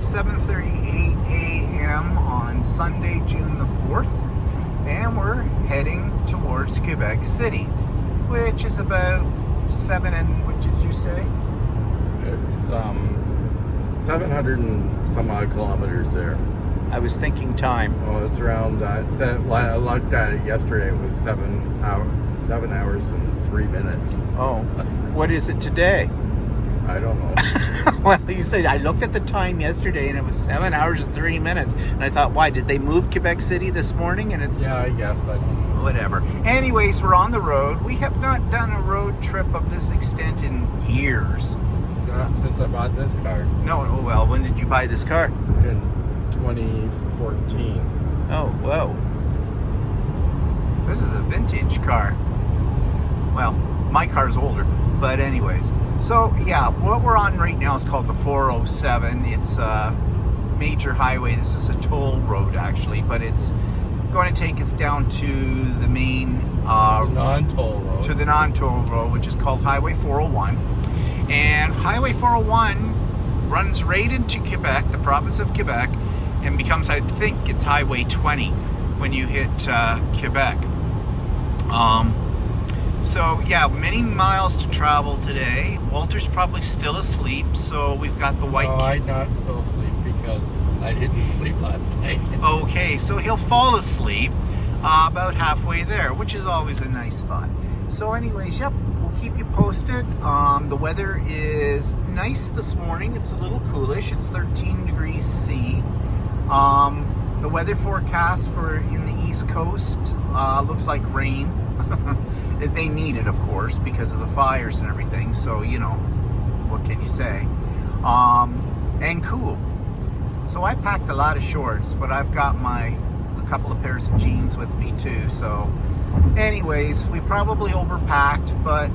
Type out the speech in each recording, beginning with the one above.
is 7:38 a.m. on Sunday, June the 4th, and we're heading towards Quebec City, which is about what did you say? It's 700 and some odd kilometers there. I was thinking time. Oh, it's around. I looked at it yesterday. It was 7 hours and 3 minutes. Oh, what is it today? I don't know. Well, you said I looked at the time yesterday and it was 7 hours and 3 minutes, and I thought, why did they move Quebec City this morning? And it's Yeah, I guess I don't know. Whatever. Anyways, we're on the road. We have not done a road trip of this extent in years. Not since I bought this car No, oh, well, when did you buy this car? in 2014. Oh, whoa. This is a vintage car. Well, my car's older, but anyways. So, yeah, what we're on right now is called the 407. It's a major highway. This is a toll road, actually, but it's going to take us down to the main... non-toll road. To the non-toll road, which is called Highway 401. And Highway 401 runs right into Quebec, the province of Quebec, and becomes, I think, it's Highway 20 when you hit Quebec. So, yeah, many miles to travel today. Walter's probably still asleep, so we've got the white... No, I'm not still asleep because I didn't sleep last night. Okay, so he'll fall asleep about halfway there, which is always a nice thought. So anyways, yep, we'll keep you posted. The weather is nice this morning. It's a little coolish. It's 13 degrees C. The weather forecast for in the East Coast looks like rain. They need it, of course, because of the fires and everything. So, you know, what can you say? And cool. So I packed a lot of shorts, but I've got a couple of pairs of jeans with me too. So anyways, we probably overpacked, but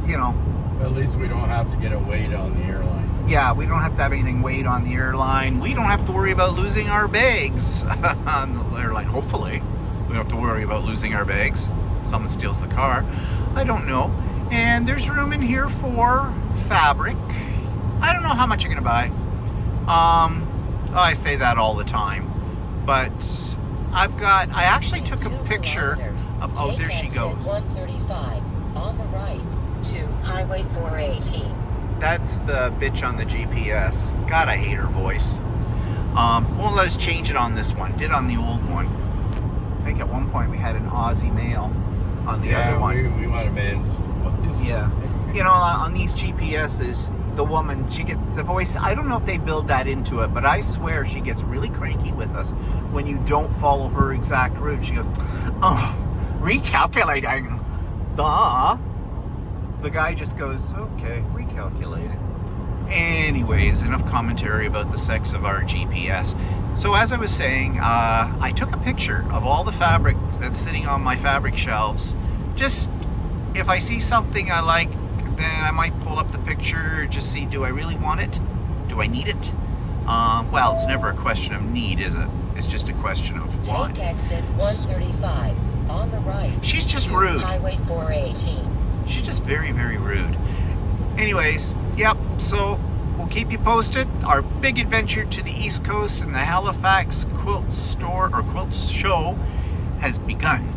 you know, At least we don't have to get a weight on the airline. yeah, we don't have to have anything weighed on the airline. We don't have to worry about losing our bags on the airline. Hopefully we don't have to worry about losing our bags. Someone steals the car, I don't know. And there's room in here for fabric. I don't know how much you're gonna buy. I say that all the time, but I actually took a picture of, oh, there she goes. 135 on the right to Highway 418. That's the bitch on the GPS. God, I hate her voice. Won't let us change it on this one. Did on the old one. I think at one point we had an Aussie male on the other one. We might have been. Yeah. You know, on these GPSs, the woman, she gets the voice. I don't know if they build that into it, but I swear she gets really cranky with us when you don't follow her exact route. She goes, oh, recalculating. Duh. The guy just goes, okay, recalculate it. Anyways, enough commentary about the sex of our GPS. So as I was saying, I took a picture of all the fabric that's sitting on my fabric shelves. Just if I see something I like, then I might pull up the picture, just see, do I really want it? Do I need it? Well, it's never a question of need, is it? It's just a question of want. Take exit 135 on the right. She's just to rude. Highway 418. She's just very, very rude. Anyways, yep, so we'll keep you posted. Our big adventure to the East Coast and the Halifax Quilt Store or Quilt Show has begun.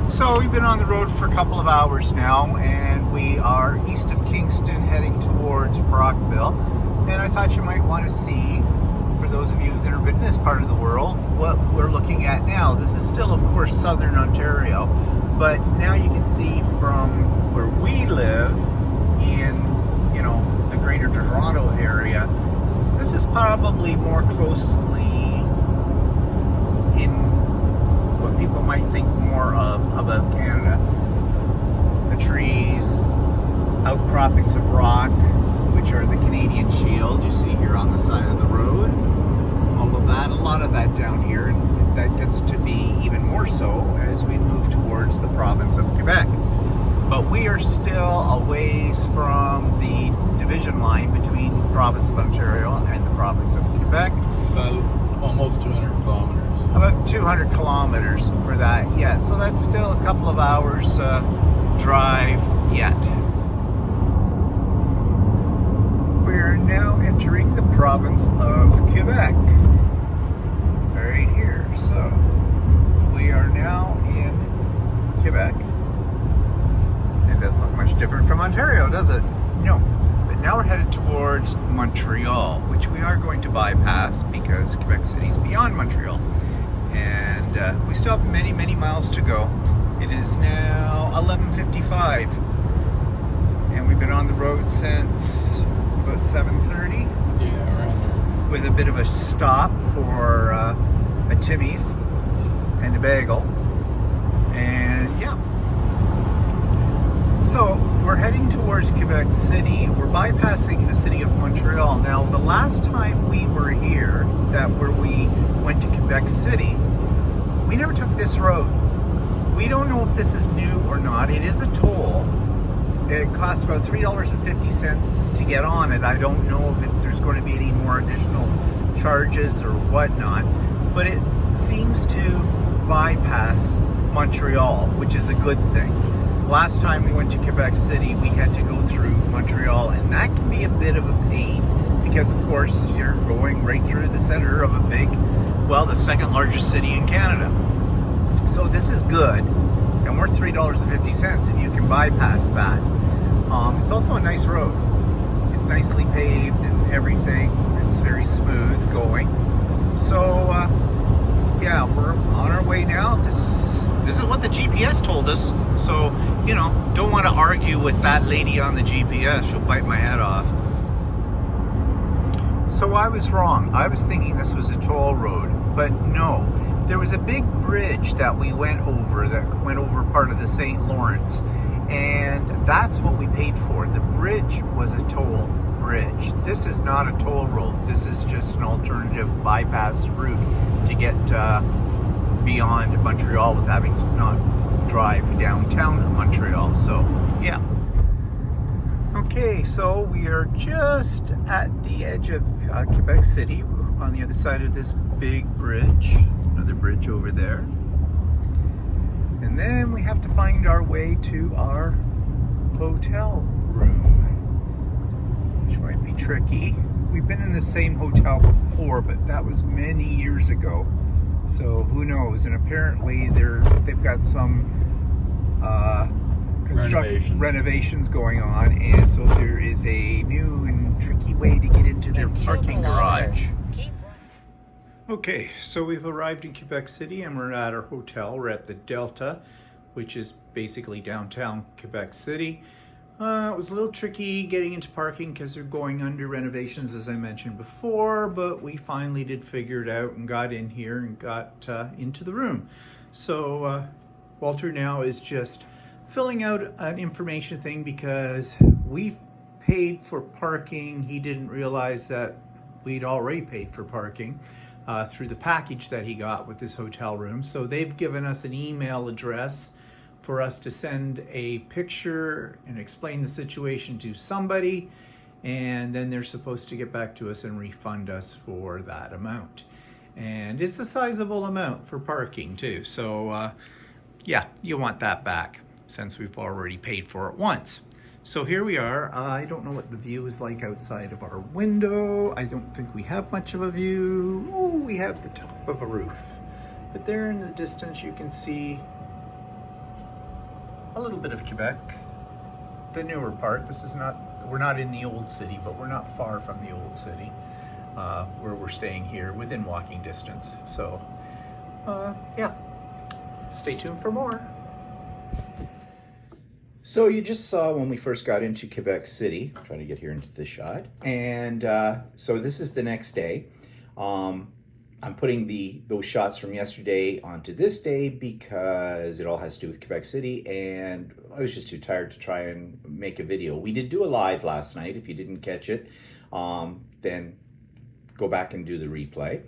So we've been on the road for a couple of hours now, and we are east of Kingston heading towards Brockville. And I thought you might want to see, for those of you who've never been in this part of the world, what we're looking at now. This is still, of course, southern Ontario, but now you can see from where we live in, you know, the greater Toronto area, this is probably more closely in what people might think more of about Canada. The trees, outcroppings of rock, which are the Canadian Shield you see here on the side of the road. All of that, a lot of that down here, and that gets to be even more so as we move towards the province of Quebec. But we are still a ways from the division line between the province of Ontario and the province of Quebec. About almost 200 kilometers. About 200 kilometers for that, yeah. So that's still a couple of hours drive yet. We're now entering the province of Quebec. Right here. So we are now in Quebec. It doesn't look much different from Ontario, does it? No. But now we're headed towards Montreal, which we are going to bypass because Quebec City's beyond Montreal. And we still have many, many miles to go. It is now 11:55. And we've been on the road since about 7:30. Yeah, around there. With a bit of a stop for a Timmy's and a bagel. And yeah. So we're heading towards Quebec City. We're bypassing the city of Montreal. Now, the last time we were here, where we went to Quebec City, we never took this road. We don't know if this is new or not. It is a toll. It costs about $3.50 to get on it. I don't know if there's going to be any more additional charges or whatnot, but it seems to bypass Montreal, which is a good thing. Last time we went to Quebec City, we had to go through Montreal, and that can be a bit of a pain because, of course, you're going right through the center of the second largest city in Canada. So this is good, and worth $3.50 if you can bypass that. It's also a nice road. It's nicely paved and everything. It's very smooth going. So, yeah, we're on our way now. This is what the GPS told us. So, don't want to argue with that lady on the GPS. She'll bite my head off. So I was wrong. I was thinking this was a toll road, but no. There was a big bridge that we went over part of the St. Lawrence, and that's what we paid for. The bridge was a toll bridge. This is not a toll road. This is just an alternative bypass route to get beyond Montreal with having to not drive downtown Montreal. So, yeah. Okay, so we are just at the edge of Quebec City on the other side of this big bridge. Another bridge over there. And then we have to find our way to our hotel room, which might be tricky. We've been in the same hotel before, but that was many years ago. So who knows? And apparently they've got some renovations going on, and so there is a new and tricky way to get into their parking garage. Okay, so we've arrived in Quebec City and we're at our hotel. We're at the Delta, which is basically downtown Quebec City. It was a little tricky getting into parking because they're going under renovations, as I mentioned before, but we finally did figure it out and got in here and got into the room. So Walter now is just filling out an information thing because we've paid for parking. He didn't realize that we'd already paid for parking through the package that he got with this hotel room. So they've given us an email address for us to send a picture and explain the situation to somebody, and then they're supposed to get back to us and refund us for that amount. And it's a sizable amount for parking too. So yeah, you want that back since we've already paid for it once. So here we are. I don't know what the view is like outside of our window. I don't think we have much of a view. Oh, we have the top of a roof. But there in the distance you can see a little bit of Quebec. The newer part. We're not in the old city, but we're not far from the old city where we're staying here within walking distance. So yeah, stay tuned for more. So you just saw when we first got into Quebec City, I'm trying to get here into the shot, and so this is the next day. I'm putting those shots from yesterday onto this day because it all has to do with Quebec City, and I was just too tired to try and make a video. We did do a live last night. If you didn't catch it, then go back and do the replay.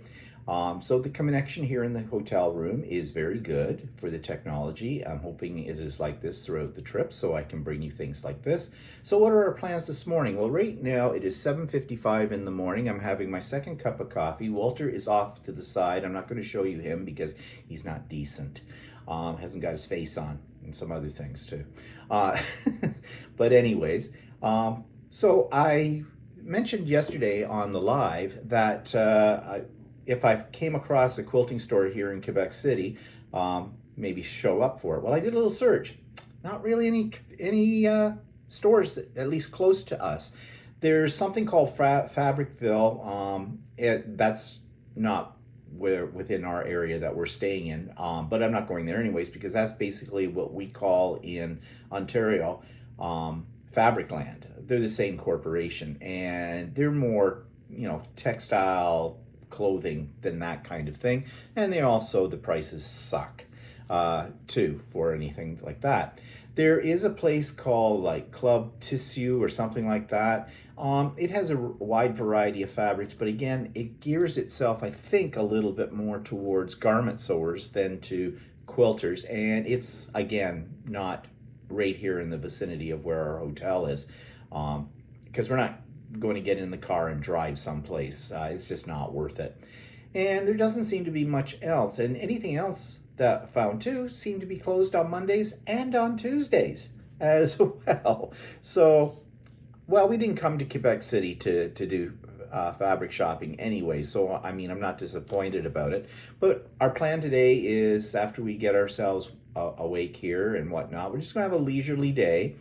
So the connection here in the hotel room is very good for the technology. I'm hoping it is like this throughout the trip so I can bring you things like this. So what are our plans this morning? Well, right now it is 7:55 in the morning. I'm having my second cup of coffee. Walter is off to the side. I'm not going to show you him because he's not decent. Hasn't got his face on and some other things too. But anyways, so I mentioned yesterday on the live that if I came across a quilting store here in Quebec City, maybe show up for it. Well, I did a little search. Not really any stores at least close to us. There's something called Fabricville. That's not within our area that we're staying in, but I'm not going there anyways because that's basically what we call in Ontario Fabricland. They're the same corporation, and they're more, textile clothing than that kind of thing. And they also, the prices suck too for anything like that. There is a place called like Club Tissue or something like that. It has a wide variety of fabrics, but again, it gears itself, I think, a little bit more towards garment sewers than to quilters. And it's, again, not right here in the vicinity of where our hotel is, because we're not going to get in the car and drive someplace. It's just not worth it. And there doesn't seem to be much else. And anything else that I found too seemed to be closed on Mondays and on Tuesdays as well. So, well, we didn't come to Quebec City to do fabric shopping anyway, so I mean, I'm not disappointed about it. But our plan today is, after we get ourselves awake here and whatnot, we're just going to have a leisurely day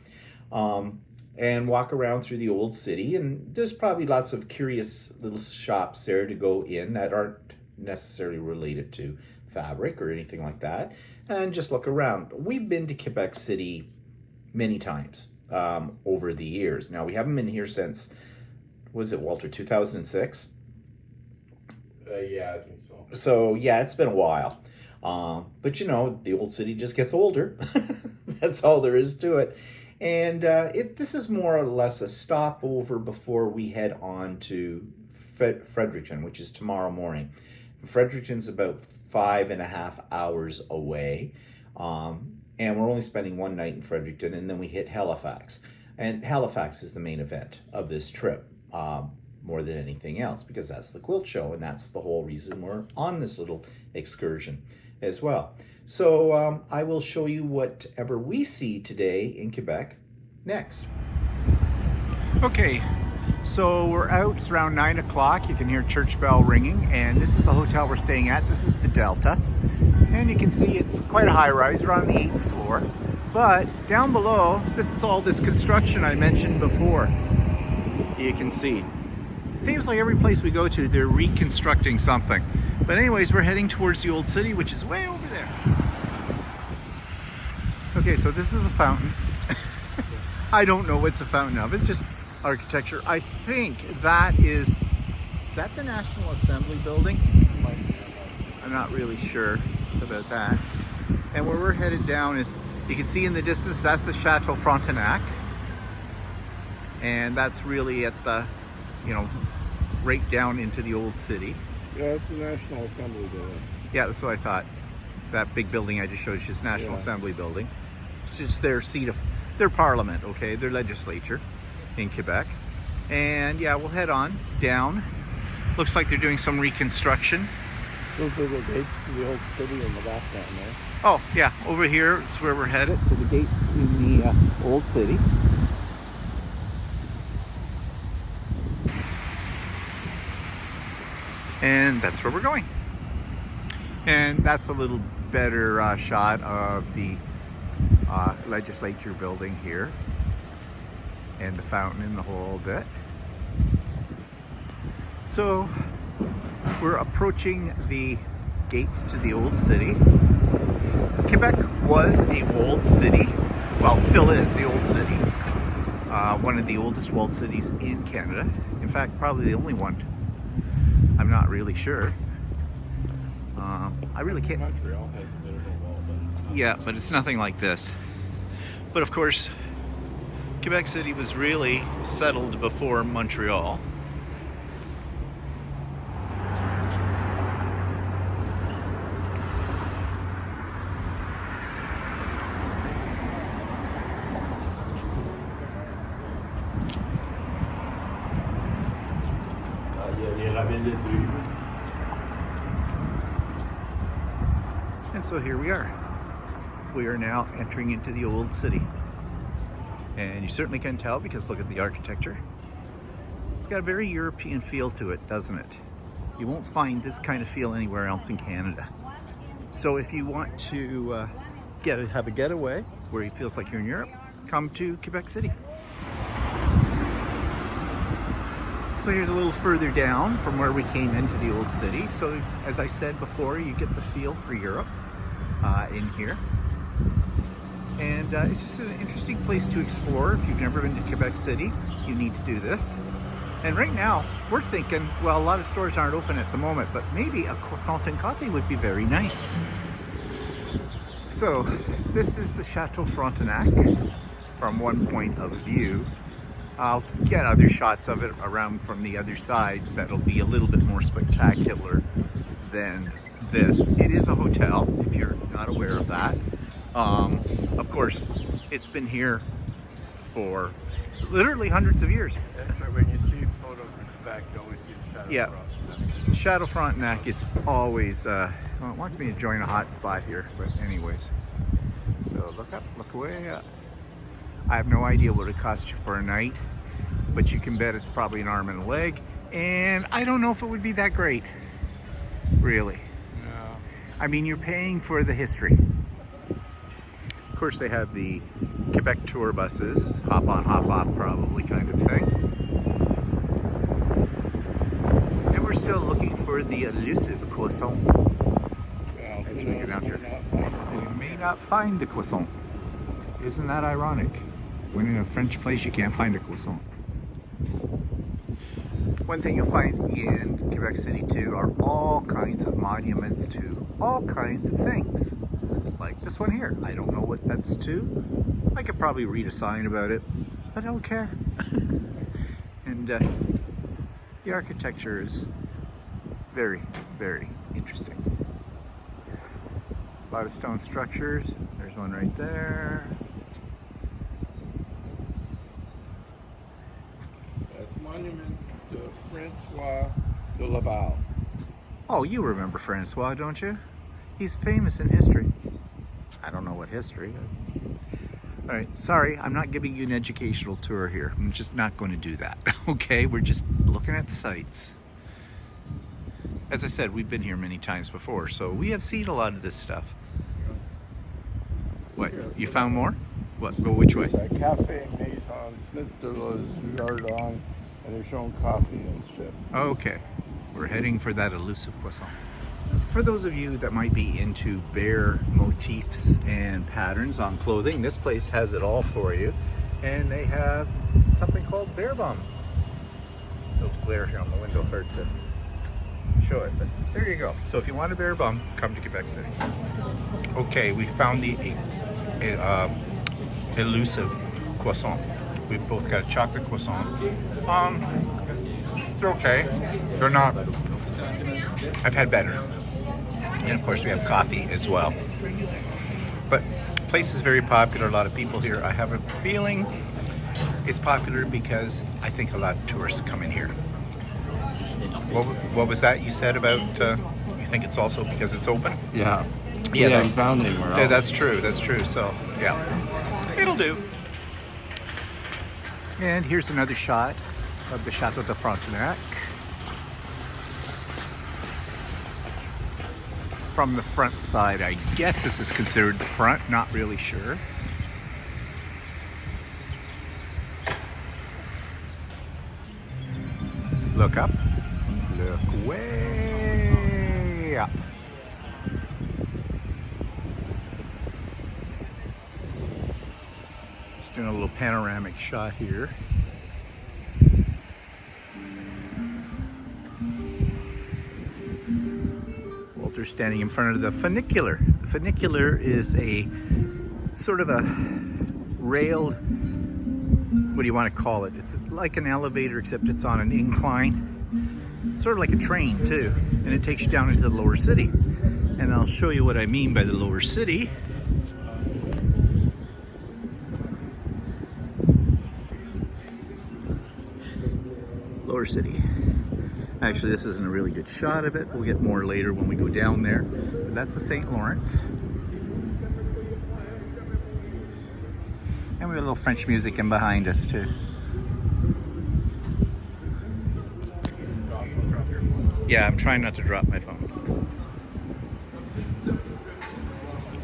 and walk around through the old city. And there's probably lots of curious little shops there to go in that aren't necessarily related to fabric or anything like that, and just look around. We've been to Quebec City many times over the years. Now, we haven't been here since, was it, Walter, 2006? Yeah, I think so. So, yeah, it's been a while. But, the old city just gets older. That's all there is to it. And this is more or less a stopover before we head on to Fredericton, which is tomorrow morning. Fredericton's about 5.5 hours away. And we're only spending one night in Fredericton, and then we hit Halifax. And Halifax is the main event of this trip, more than anything else, because that's the quilt show, and that's the whole reason we're on this little excursion as well. So I will show you whatever we see today in Quebec next. Okay, so we're out. It's around 9 o'clock. You can hear church bell ringing, and this is the hotel we're staying at. This is the Delta. And you can see it's quite a high rise. We're on the 8th floor. But down below, this is all this construction I mentioned before. You can see. It seems like every place we go to, they're reconstructing something. But anyways, we're heading towards the old city, which is way over there. Okay, so this is a fountain. I don't know what's a fountain of. It's just architecture. I think that is that the National Assembly building? I'm not really sure about that. And where we're headed down is, you can see in the distance, that's the Chateau Frontenac. And that's really at the, right down into the old city. Yeah, that's the National Assembly building. Yeah, that's what I thought. That big building I just showed you is just National Assembly building. It's just their seat of, their parliament, okay, their legislature in Quebec. And yeah, we'll head on down. Looks like they're doing some reconstruction. Those are the gates to the old city in the back down there. Oh, yeah, over here is where we're headed, to the gates in the old city. And that's where we're going. And that's a little better shot of the legislature building here. And the fountain and the whole bit. So we're approaching the gates to the old city. Quebec was a walled city. Well, still is the old city. One of the oldest walled cities in Canada. In fact, probably the only one. I'm not really sure. I really can't. Montreal has a bit of a wall, but yeah, but it's nothing like this. But of course, Quebec City was really settled before Montreal. And so here we are. We are now entering into the old city. And you certainly can tell because look at the architecture. It's got a very European feel to it, doesn't it? You won't find this kind of feel anywhere else in Canada. So if you want to have a getaway where it feels like you're in Europe, come to Quebec City. So here's a little further down from where we came into the old city. So as I said before, you get the feel for Europe in here. And it's just an interesting place to explore. If you've never been to Quebec City, you need to do this. And right now, we're thinking, well, a lot of stores aren't open at the moment, but maybe a croissant and coffee would be very nice. So, this is the Chateau Frontenac from one point of view. I'll get other shots of it around from the other sides that'll be a little bit more spectacular than this. It is a hotel, if you're not aware of that. Of course, it's been here for literally hundreds of years. When you see photos in Quebec, you always see the Chateau Frontenac. Chateau Frontenac is always, well, it wants me to join a hot spot here, but anyways. So look up, look way up. I have no idea what it costs you for a night, but you can bet it's probably an arm and a leg. And I don't know if it would be that great, really. No. I mean, you're paying for the history. Of course, they have the Quebec tour buses, hop on, hop off probably kind of thing. And we're still looking for the elusive croissant. Well, As we get out here. We may not find the croissant. Isn't that ironic? When in a French place, you can't find a croissant. One thing you'll find in Quebec City too are all kinds of monuments to all kinds of things. Like this one here. I don't know what that's to. I could probably read a sign about it, but I don't care. And the architecture is very, very interesting. A lot of stone structures. There's one right there. That's monument to Francois de Laval. Oh, you remember Francois, don't you? He's famous in history. I don't know what history. All right, sorry, I'm not giving you an educational tour here. I'm just not going to do that, okay? We're just looking at the sights. As I said, we've been here many times before, so we have seen a lot of this stuff. What, you found more? What, go which way? It's a Cafe Maison, Smith de la Jardin, and they're showing coffee and shit. Okay, we're heading for that elusive croissant. For those of you that might be into bear motifs and patterns on clothing, this place has it all for you. And they have something called Bear Bum. A little glare here on the window, hard to show it, but there you go. So if you want a bear bum, come to Quebec City. Okay, we found the elusive croissant. We've both got a chocolate croissant. They're okay. They're not, I've had better. And of course we have coffee as well. But the place is very popular, a lot of people here. I have a feeling it's popular because I think a lot of tourists come in here. What was that you said about, you think it's also because it's open? Yeah. Yeah, We haven't found anywhere else. Yeah, that's true, so yeah, it'll do. And here's another shot of the Chateau Frontenac. From the front side, I guess this is considered the front, not really sure. Look up, look way up. Just doing a little panoramic shot here. Walter's standing in front of the funicular. The funicular is a sort of a rail, what do you want to call it? It's like an elevator except it's on an incline. Sort of like a train too. And it takes you down into the lower city. And I'll show you what I mean by the lower city. Lower city. Actually, this isn't a really good shot of it. We'll get more later when we go down there. But that's the St. Lawrence. And we have a little French music in behind us too. Yeah, I'm trying not to drop my phone.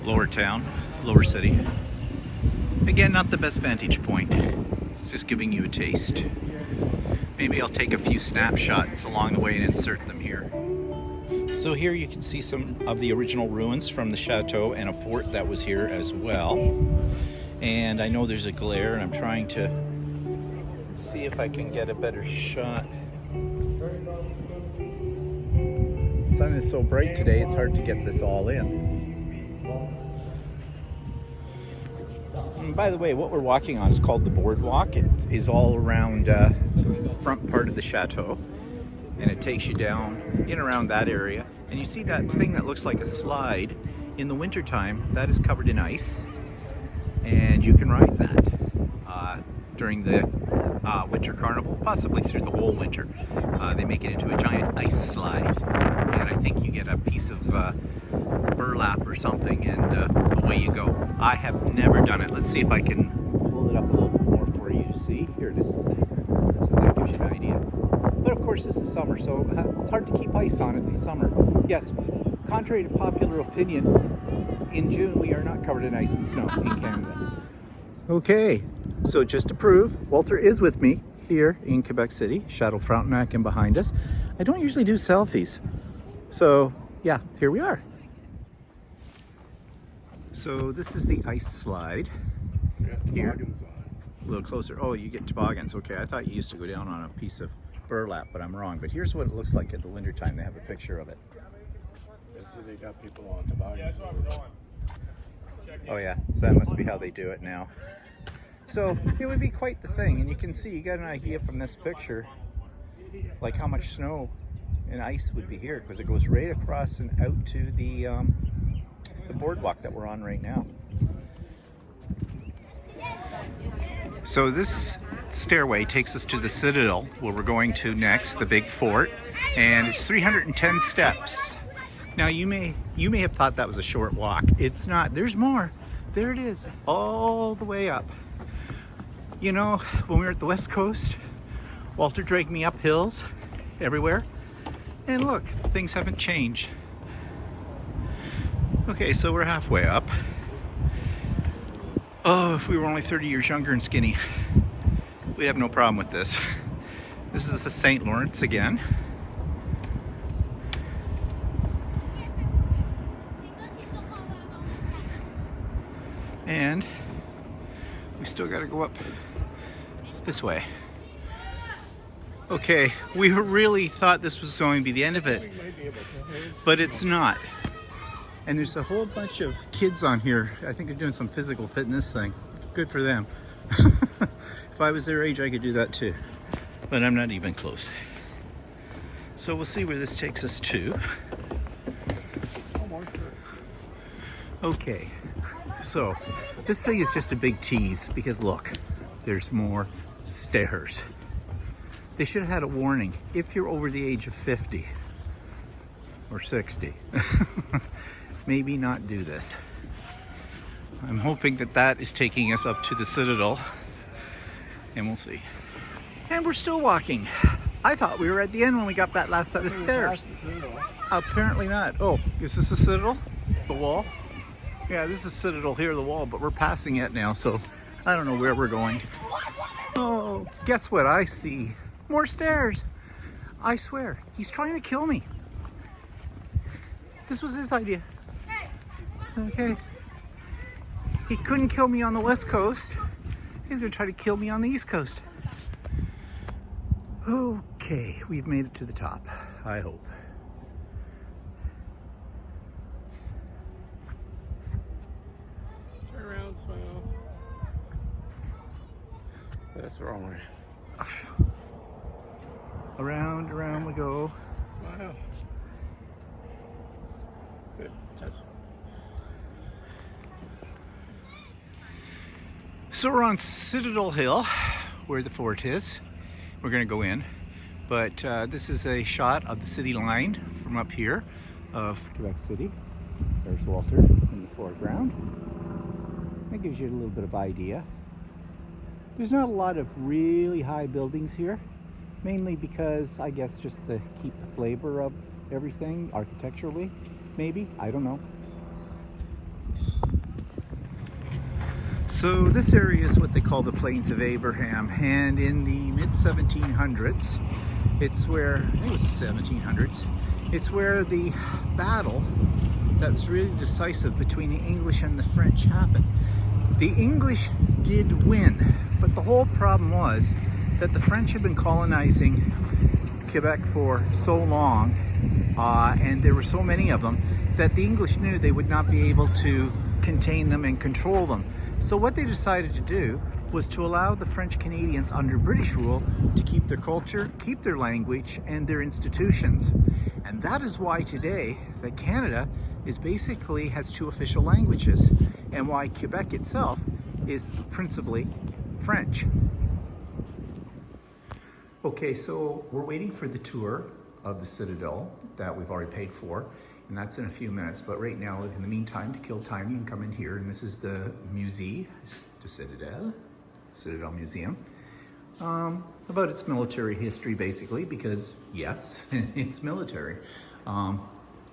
Lower town, lower city. Again, not the best vantage point. It's just giving you a taste. Maybe I'll take a few snapshots along the way and insert them here. So here you can see some of the original ruins from the chateau and a fort that was here as well. And I know there's a glare and I'm trying to see if I can get a better shot. The sun is so bright today, it's hard to get this all in. And by the way, what we're walking on is called the boardwalk. It is all around the front part of the chateau. And it takes you down in around that area. And you see that thing that looks like a slide. In the wintertime, that is covered in ice. And you can ride that during the winter carnival, possibly through the whole winter. They make it into a giant ice slide. And I think you get a piece of burlap or something and away you go. I have never done it. Let's see if I can pull it up a little bit more for you to see. Here it is. So that gives you an idea. But of course this is summer, so it's hard to keep ice on it in summer. Yes, contrary to popular opinion, in June we are not covered in ice and snow in Canada. Okay, so just to prove, Walter is with me here in Quebec City, Chateau Frontenac and behind us. I don't usually do selfies, so yeah, here we are. So this is the ice slide here. A little closer. Oh, you get toboggans. Okay, I thought you used to go down on a piece of burlap, but I'm wrong. But here's what it looks like in the wintertime. They have a picture of it. So they got people on toboggans. Oh yeah, so that must be how they do it now. So it would be quite the thing, and you can see, you got an idea from this picture, like how much snow and ice would be here, because it goes right across and out to the boardwalk that we're on right now. So this stairway takes us to the Citadel, where we're going to next, the big fort, and it's 310 steps. Now you may have thought that was a short walk. It's not. There's more. There it is, all the way up. You know, when we were at the West Coast, Walter dragged me up hills everywhere, and look, things haven't changed. Okay, so we're halfway up. Oh, if we were only 30 years younger and skinny, we'd have no problem with this. This is the St. Lawrence again. And we still got to go up this way. Okay, we really thought this was going to be the end of it, but it's not. And there's a whole bunch of kids on here. I think they're doing some physical fitness thing. Good for them. If I was their age, I could do that too. But I'm not even close. So we'll see where this takes us to. Okay, so this thing is just a big tease because look, there's more stairs. They should have had a warning. If you're over the age of 50 or 60, maybe not do this. I'm hoping that that is taking us up to the Citadel, and we'll see. And we're still walking. I thought we were at the end when we got that last set of stairs. Apparently not. Oh, is this the Citadel? The wall? Yeah, this is Citadel here, the wall, but we're passing it now, so I don't know where we're going. Oh, guess what I see? More stairs. I swear, he's trying to kill me. This was his idea. Okay. He couldn't kill me on the West Coast. He's gonna try to kill me on the East Coast. Okay, we've made it to the top, I hope. Turn around, smile. That's the wrong way. Around we go. Smile. Good. That's... So we're on Citadel Hill, where the fort is. We're gonna go in, but this is a shot of the city line from up here of Quebec City. There's Walter in the foreground. That gives you a little bit of idea. There's not a lot of really high buildings here, mainly because I guess just to keep the flavor of everything architecturally, maybe, I don't know. So this area is what they call the Plains of Abraham, and in the mid 1700s, it's where, I think it was the 1700s, it's where the battle that was really decisive between the English and the French happened. The English did win, but the whole problem was that the French had been colonizing Quebec for so long, and there were so many of them, that the English knew they would not be able to contain them and control them. So what they decided to do was to allow the French Canadians under British rule to keep their culture, keep their language, and their institutions. And that is why today that Canada is basically has 2 official languages, and why Quebec itself is principally French. Okay, so we're waiting for the tour of the Citadel that we've already paid for, and that's in a few minutes. But right now, in the meantime, to kill time, you can come in here, and this is the Musée de Citadel Museum, about its military history, basically, because yes, it's military.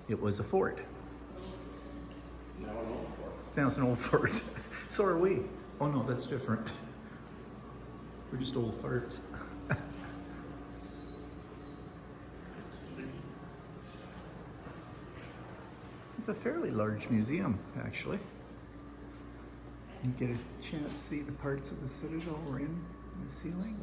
It was a fort. It's now an old fort. It's now an old fort. So are we. Oh no, that's different. We're just old farts. It's a fairly large museum, actually. You get a chance to see the parts of the Citadel we're in the ceiling.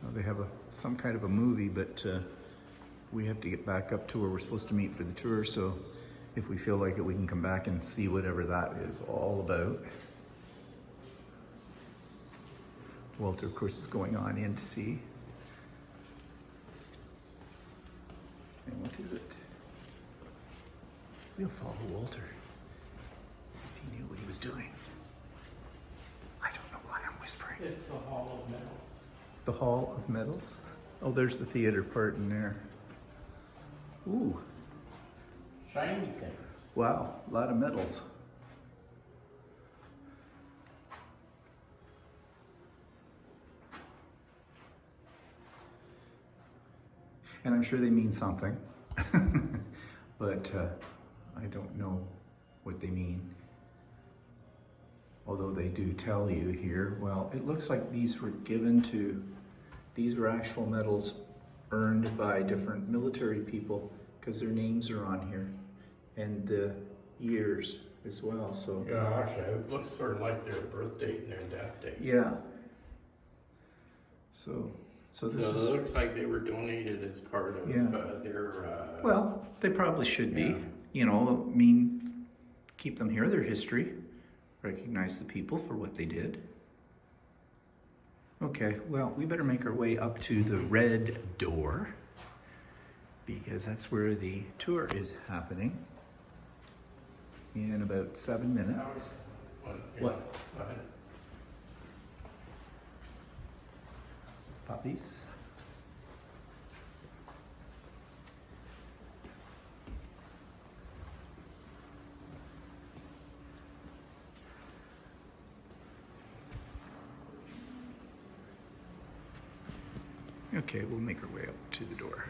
Now they have some kind of a movie, but we have to get back up to where we're supposed to meet for the tour, so if we feel like it, we can come back and see whatever that is all about. Walter, of course, is going on in to see. And what is it? We'll follow Walter. As if he knew what he was doing. I don't know why I'm whispering. It's the Hall of Metals. The Hall of Metals? Oh, there's the theater part in there. Ooh. Shiny things. Wow, a lot of metals. And I'm sure they mean something, but I don't know what they mean. Although they do tell you here, well, it looks like these were these were actual medals earned by different military people, because their names are on here, and the years as well. So Yeah, actually, it looks sort of like their birth date and their death date. yeah. So this is. It looks like they were donated as part of Yeah. their. Well, they probably should be. Yeah. You know, I mean, keep them here, their history, recognize the people for what they did. Okay, well, we better make our way up to the red door, because that's where the tour is happening in about 7 minutes. What? Go ahead. Puppies. Okay, we'll make our way up to the door.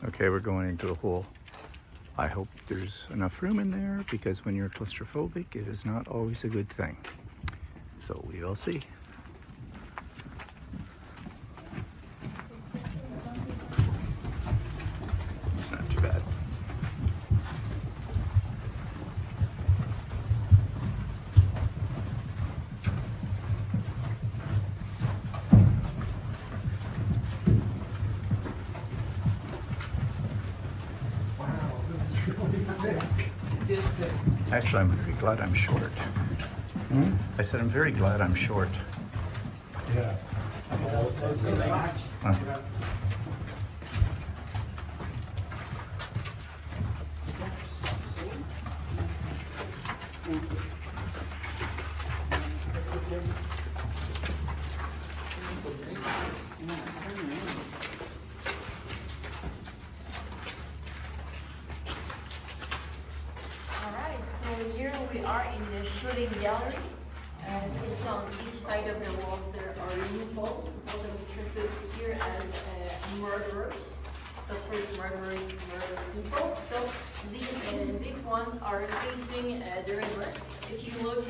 Okay, we're going into the hole. I hope there's enough room in there, because when you're claustrophobic, it is not always a good thing. So we will see. It's not too bad. Actually, I'm very glad I'm short. I said I'm very glad I'm short. Yeah. Huh. Alright, so here we are in the shooting gallery. And it's on each side of the walls there are loopholes. Loopholes are interested here as murderers. So first murderers murder people. So these ones are facing the river. If you look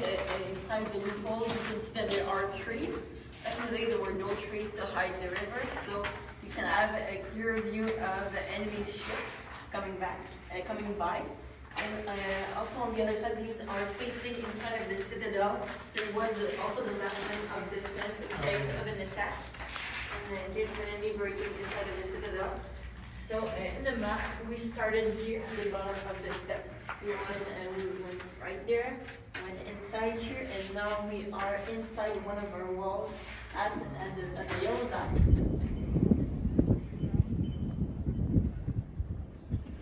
inside the loopholes, you can see that there are trees. Back in the day, there were no trees to hide the river, so you can have a clear view of the enemy ship coming by. And also on the other side, these are facing inside of the Citadel. So it was also the last line of defense in case of an attack. And this enemy breaking inside of the Citadel. So in the map, we started here at the bottom of the steps. We went right there, went inside here, and now we are inside one of our walls at the yellow dot.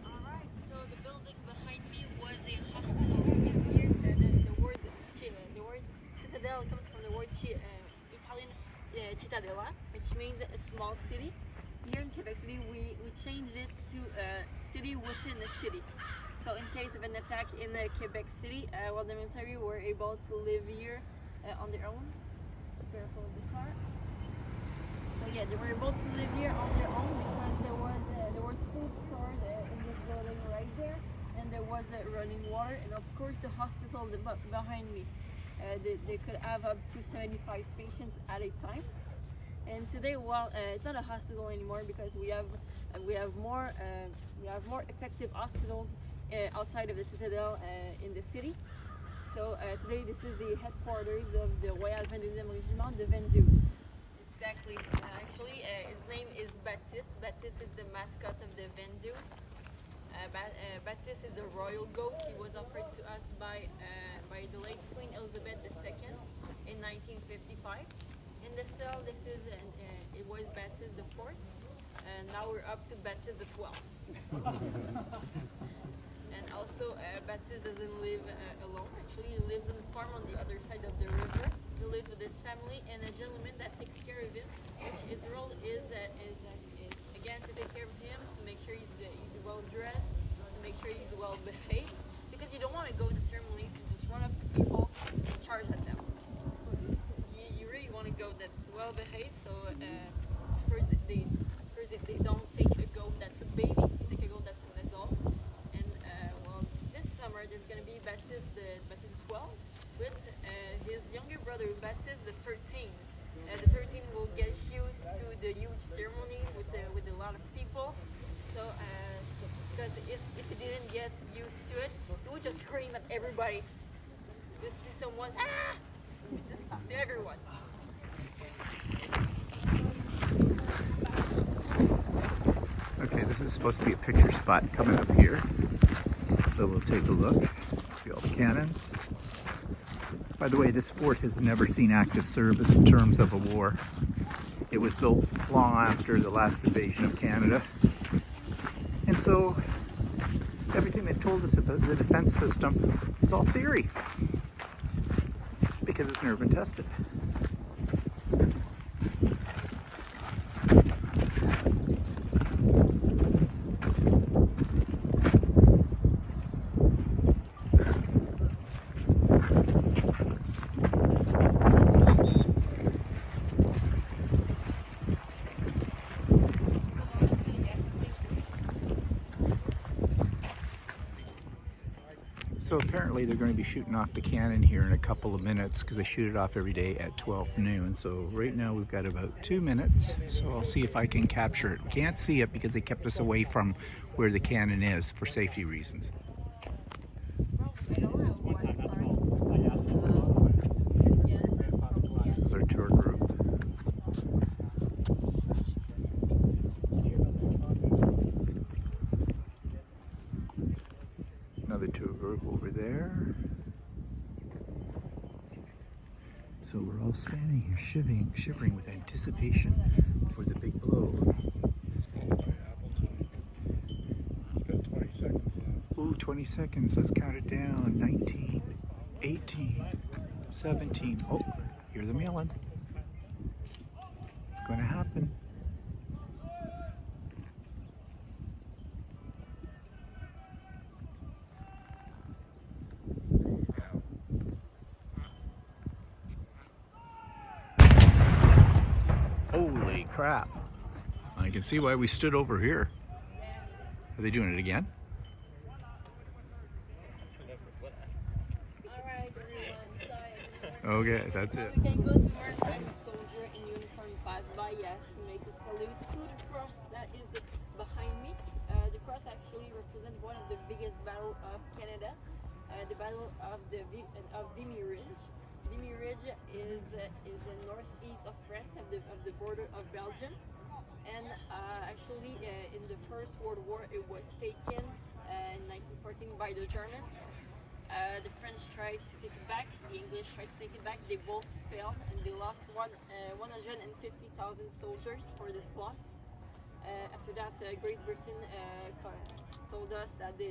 Alright, so the building behind me was a hospital. It's here. The word Citadel comes from the word Italian Cittadella, which means a small city. Here in Quebec City, we changed it to a city within a city. So in case of an attack in Quebec City, well, the military were able to live here on their own. Careful of the car. So yeah, they were able to live here on their own because there was food stored in this building right there, and there was running water, and of course the hospital behind me. They could have up to 75 patients at a time. And today, well, it's not a hospital anymore because we have more effective hospitals outside of the Citadel in the city. So today, this is the headquarters of the Royal 22e Régiment de 22. Exactly. Actually, his name is Baptiste. Baptiste is the mascot of the 22. Baptiste is a royal goat. He was offered to us by the late Queen Elizabeth II in 1955. In the cell, it was Baptiste the 4th, and now we're up to Baptiste the 12th. And also, Baptiste doesn't live alone. Actually, he lives in a farm on the other side of the river. He lives with his family and a gentleman that takes care of him, which his role is again to take care of him, to make sure he's well dressed, to make sure he's well behaved, because you don't want to go to ceremonies and just run up to people and charge at them. You really want to go that's well behaved. So first they don't take a goat that's a baby, they take a goat that's an adult. And well, this summer there's gonna be Baptiste the 12th with his younger brother Baptiste the 13th. The 13 will get used to the huge ceremony with a lot of people. So because if he didn't get used to it, he would just scream at everybody. Just see someone, ah! Just to everyone. Okay, this is supposed to be a picture spot coming up here. So we'll take a look, see all the cannons. By the way, this fort has never seen active service in terms of a war. It was built long after the last invasion of Canada. And so everything they told us about the defense system is all theory, because it's never been tested. So apparently they're going to be shooting off the cannon here in a couple of minutes because they shoot it off every day at 12 noon. So right now we've got about 2 minutes. So I'll see if I can capture it. We can't see it because they kept us away from where the cannon is for safety reasons. This is our tour group. Another tour group over there. So we're all standing here shivering with anticipation for the big blow. It's called by Appleton. It's got 20 seconds left. Ooh, 20 seconds. Let's count it down. 19, 18, 17. Oh, hear them yelling. It's going to happen. Holy crap. I can see why we stood over here. Are they doing it again? Alright, everyone. So, Okay, that's it. we can go to maritime soldier in uniform pass by, yes, to make a salute to the cross that is behind me. The cross actually represents one of the biggest battles of Canada, the Battle of Vimy Ridge. Vimy Ridge is the northeast of France, of the border of Belgium. And actually, in the First World War, it was taken in 1914 by the Germans. The French tried to take it back, the English tried to take it back. They both failed, and they lost 150,000 soldiers for this loss. After that, Great Britain told us that they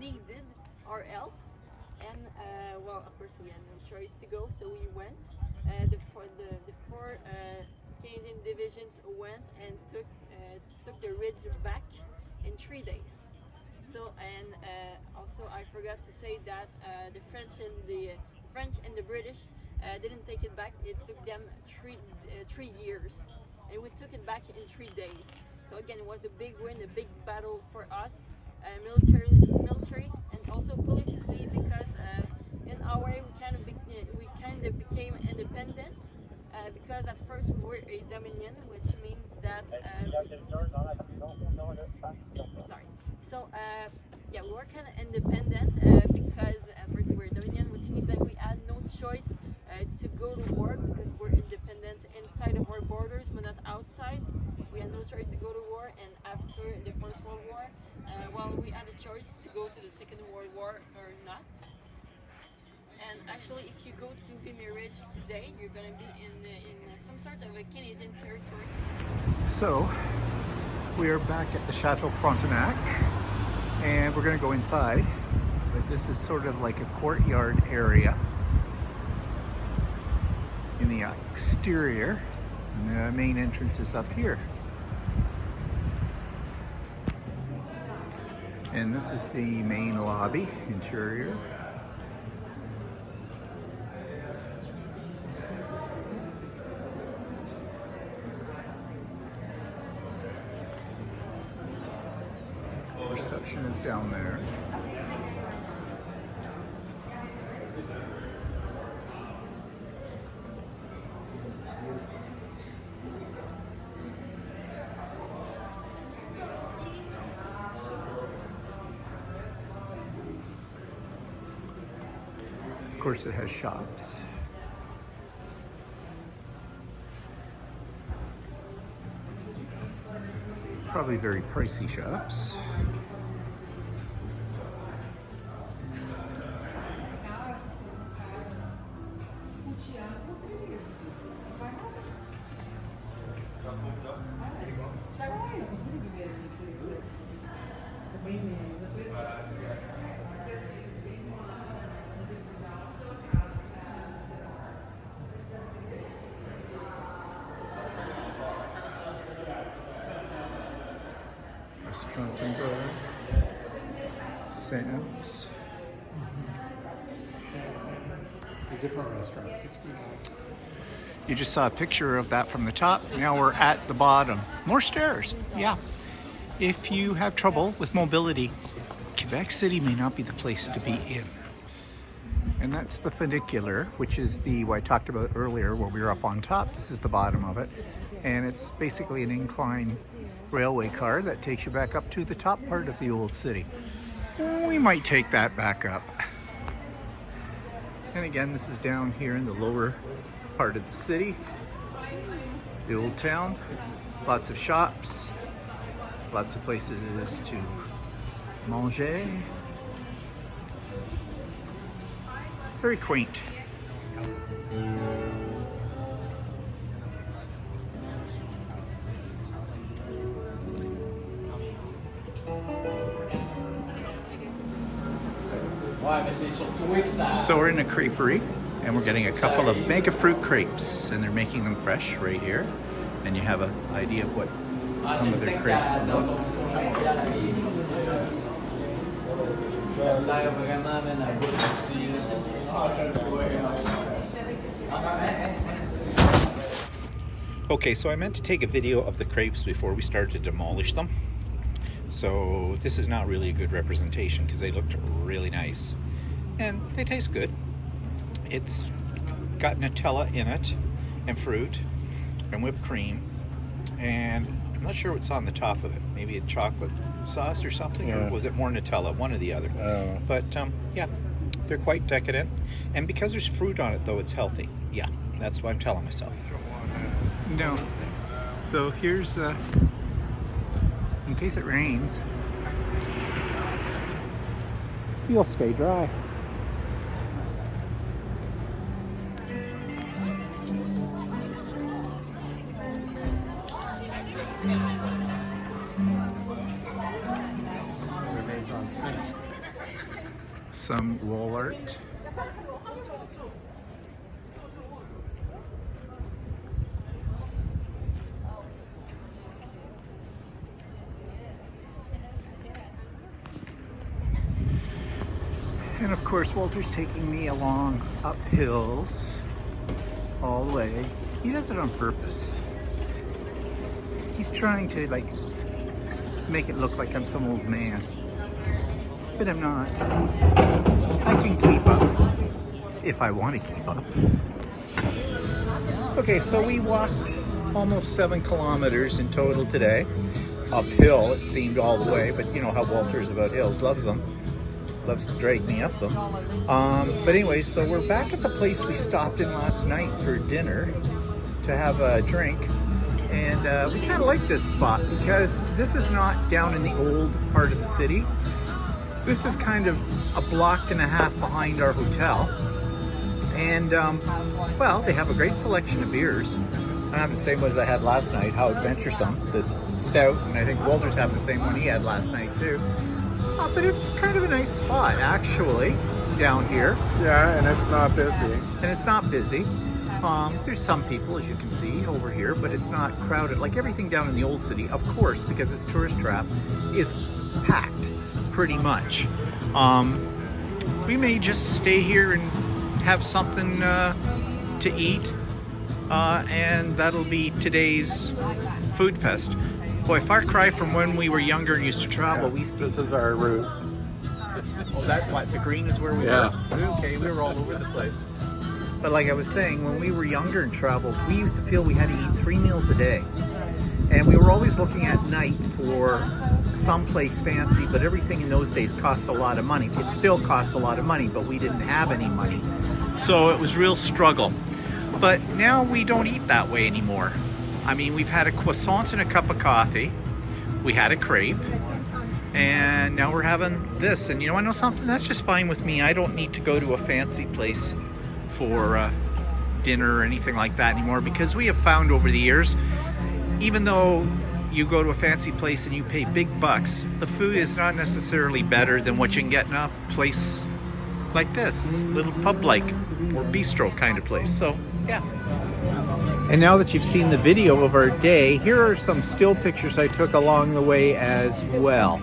needed our help, and well, of course, we had no choice to go, so we went. The four Canadian divisions went and took the ridge back in 3 days. So, and also I forgot to say that the French and the British didn't take it back. It took them 3 years, and we took it back in 3 days. So again, it was a big win, a big battle for us, military, and also politically, because in our way we kind of became independent. Because at first we were a dominion, which means that sorry. So yeah, we were kind of independent because at first we were a dominion, which means that we had no choice to go to war because we're independent inside of our borders, but not outside. We had no choice to go to war, and after the First World War, well, we had a choice to go to the Second World War or not. And actually, if you go to Vimy Ridge today, you're going to be in some sort of a Canadian territory. So, we are back at the Chateau Frontenac, and we're going to go inside. But this is sort of like a courtyard area in the exterior. And the main entrance is up here. And this is the main lobby, interior. Reception is down there. Of course, it has shops. Probably very pricey shops. Restaurant and bar. Sam's. A different restaurant, 69. You just saw a picture of that from the top. Now we're at the bottom. More stairs. Yeah. If you have trouble with mobility, Quebec City may not be the place to be in. And that's the funicular, which is what I talked about earlier where we were up on top. This is the bottom of it. And it's basically an incline railway car that takes you back up to the top part of the old city. We might take that back up. And again, this is down here in the lower part of the city, the old town. Lots of shops, lots of places to manger. Very quaint. So we're in a creperie and we're getting a couple of mega fruit crepes, and they're making them fresh right here. And you have an idea of what some of their crepes look. Okay, so I meant to take a video of the crepes before we started to demolish them. So this is not really a good representation because they looked really nice. And they taste good. It's got Nutella in it, and fruit, and whipped cream, and I'm not sure what's on the top of it. Maybe a chocolate sauce or something, or was it more Nutella? One or the other. But yeah, they're quite decadent. And because there's fruit on it, though, it's healthy. Yeah, that's what I'm telling myself. No. So here's, in case it rains, you'll stay dry. Some wall art. And of course, Walter's taking me along up hills all the way. He does it on purpose. He's trying to like make it look like I'm some old man. But I'm not. I can keep up if I want to keep up. Okay, so we walked almost 7 kilometers in total today. Uphill, it seemed all the way, but you know how Walter is about hills, loves them. Loves to drag me up them. But anyway, so we're back at the place we stopped in last night for dinner to have a drink. And we kind of like this spot because this is not down in the old part of the city. This is kind of a block and a half behind our hotel. And, well, they have a great selection of beers. I have the same as I had last night, how adventuresome, this stout. And I think Walter's having the same one he had last night, too. But it's kind of a nice spot, actually, down here. Yeah, and it's not busy. And it's not busy. There's some people, as you can see, over here, but it's not crowded. Like everything down in the old city, of course, because it's tourist trap, is packed. Pretty much. We may just stay here and have something to eat, and that'll be today's food fest. Boy, far cry from when we were younger and used to travel. Yeah, We used to. this is our route. Oh, that what? The green is where we Yeah. were. Okay, we were all over the place. But like I was saying, when we were younger and traveled, we used to feel we had to eat 3 meals a day. And we were always looking at night for someplace fancy, but everything in those days cost a lot of money. It still costs a lot of money, but we didn't have any money. So it was real struggle. But now we don't eat that way anymore. I mean, we've had a croissant and a cup of coffee. We had a crepe. And now we're having this. And you know, I know something, that's just fine with me. I don't need to go to a fancy place for dinner or anything like that anymore, because we have found over the years, even though you go to a fancy place and you pay big bucks, the food is not necessarily better than what you can get in a place like this, little pub-like or bistro kind of place. So, yeah. And now that you've seen the video of our day, here are some still pictures I took along the way as well.